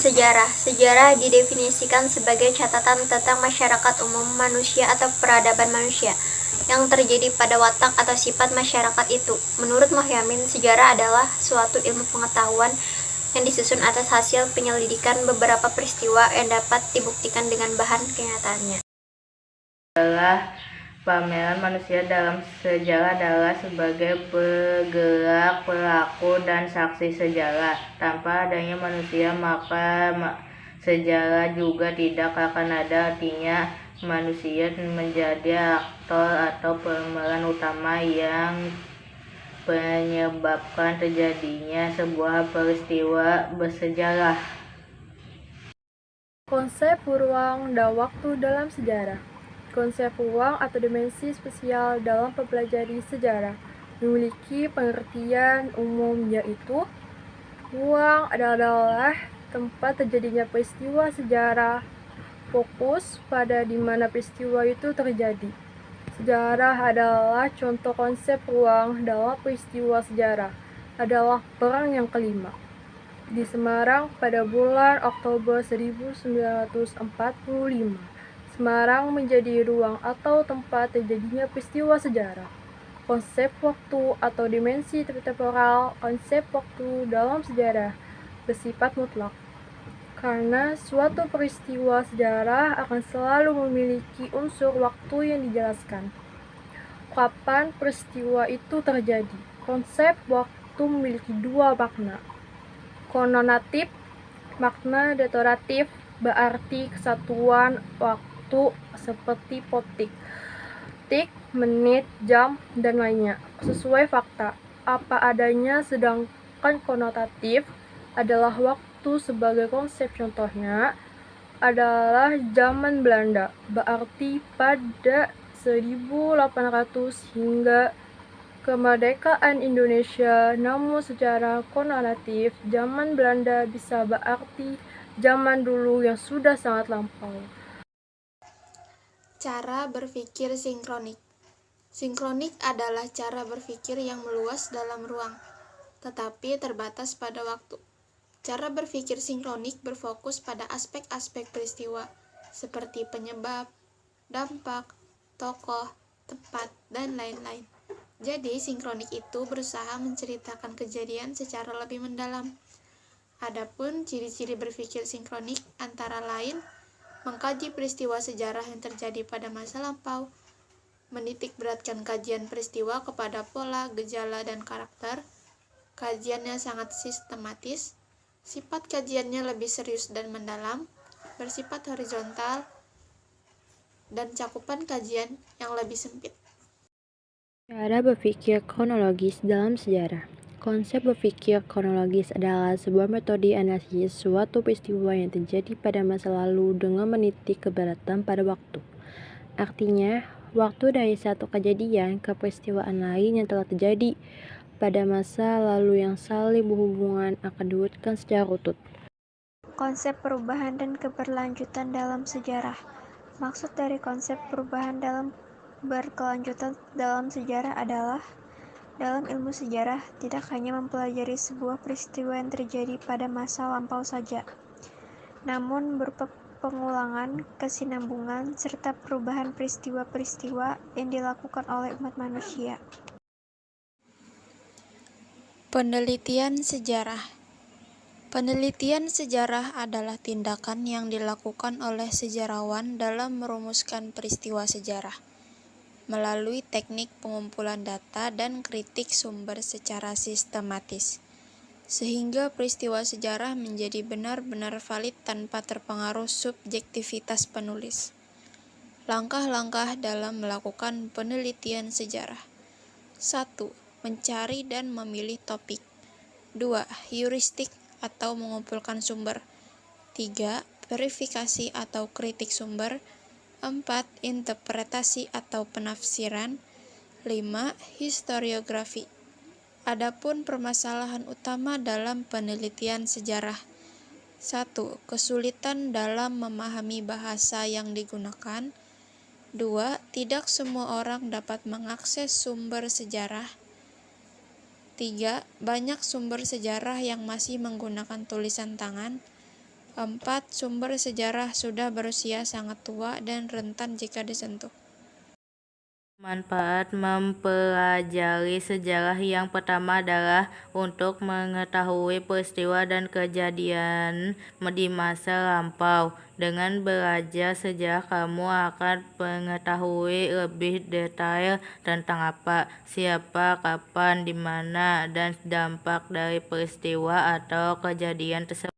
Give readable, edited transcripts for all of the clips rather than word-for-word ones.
Sejarah. Sejarah didefinisikan sebagai catatan tentang masyarakat umum manusia atau peradaban manusia yang terjadi pada watak atau sifat masyarakat itu. Menurut Mohyamin, sejarah adalah suatu ilmu pengetahuan yang disusun atas hasil penyelidikan beberapa peristiwa yang dapat dibuktikan dengan bahan kenyataannya. Adalah pameran manusia dalam sejarah adalah sebagai penggerak, pelaku, dan saksi sejarah. Tanpa adanya manusia, maka sejarah juga tidak akan ada. Artinya, manusia menjadi aktor atau pemeran utama yang menyebabkan terjadinya sebuah peristiwa bersejarah. Konsep ruang dan waktu dalam sejarah. Konsep ruang atau dimensi spasial dalam mempelajari sejarah memiliki pengertian umum, yaitu ruang adalah tempat terjadinya peristiwa sejarah, fokus pada di mana peristiwa itu terjadi. Sejarah adalah contoh konsep ruang dalam peristiwa sejarah adalah Perang yang Kelima di Semarang pada bulan Oktober 1945. Semarang menjadi ruang atau tempat terjadinya peristiwa sejarah. Konsep waktu atau dimensi temporal. Konsep waktu dalam sejarah bersifat mutlak, karena suatu peristiwa sejarah akan selalu memiliki unsur waktu yang dijelaskan. Kapan peristiwa itu terjadi? Konsep waktu memiliki dua makna. Konotatif, makna detoratif, berarti kesatuan waktu seperti potik, tik, menit, jam, dan lainnya, sesuai fakta, apa adanya. Sedangkan konotatif adalah waktu sebagai konsep. Contohnya adalah zaman Belanda, berarti pada 1800 hingga kemerdekaan Indonesia. Namun secara konotatif, zaman Belanda bisa berarti zaman dulu yang sudah sangat lampau. Cara berpikir sinkronik. Sinkronik adalah cara berpikir yang meluas dalam ruang, tetapi terbatas pada waktu. Cara berpikir sinkronik berfokus pada aspek-aspek peristiwa, seperti penyebab, dampak, tokoh, tempat, dan lain-lain. Jadi, sinkronik itu berusaha menceritakan kejadian secara lebih mendalam. Adapun ciri-ciri berpikir sinkronik antara lain mengkaji peristiwa sejarah yang terjadi pada masa lampau, menitikberatkan kajian peristiwa kepada pola, gejala, dan karakter, kajiannya sangat sistematis, sifat kajiannya lebih serius dan mendalam, bersifat horizontal, dan cakupan kajian yang lebih sempit. Cara berpikir kronologis dalam sejarah. Konsep berpikir kronologis adalah sebuah metode analisis suatu peristiwa yang terjadi pada masa lalu dengan menitik keberatan pada waktu. Artinya, waktu dari satu kejadian ke peristiwaan lain yang telah terjadi pada masa lalu yang saling berhubungan akan diurutkan secara urut. Konsep perubahan dan keberlanjutan dalam sejarah. Maksud dari konsep perubahan dalam berkelanjutan dalam sejarah adalah dalam ilmu sejarah tidak hanya mempelajari sebuah peristiwa yang terjadi pada masa lampau saja, namun berupa pengulangan, kesinambungan, serta perubahan peristiwa-peristiwa yang dilakukan oleh umat manusia. Penelitian sejarah. Penelitian sejarah adalah tindakan yang dilakukan oleh sejarawan dalam merumuskan peristiwa sejarah melalui teknik pengumpulan data dan kritik sumber secara sistematis, sehingga peristiwa sejarah menjadi benar-benar valid tanpa terpengaruh subjektivitas penulis. Langkah-langkah dalam melakukan penelitian sejarah. 1. Mencari dan memilih topik. 2. Heuristik atau mengumpulkan sumber. 3. Verifikasi atau kritik sumber. 4. Interpretasi atau penafsiran. 5. Historiografi. Adapun permasalahan utama dalam penelitian sejarah. 1. Kesulitan dalam memahami bahasa yang digunakan. 2. Tidak semua orang dapat mengakses sumber sejarah. 3. Banyak sumber sejarah yang masih menggunakan tulisan tangan. 4. Sumber sejarah sudah berusia sangat tua dan rentan jika disentuh. Manfaat mempelajari sejarah yang pertama adalah untuk mengetahui peristiwa dan kejadian di masa lampau. Dengan belajar sejarah, kamu akan mengetahui lebih detail tentang apa, siapa, kapan, di mana, dan dampak dari peristiwa atau kejadian tersebut.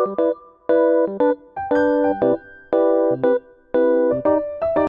Thank you.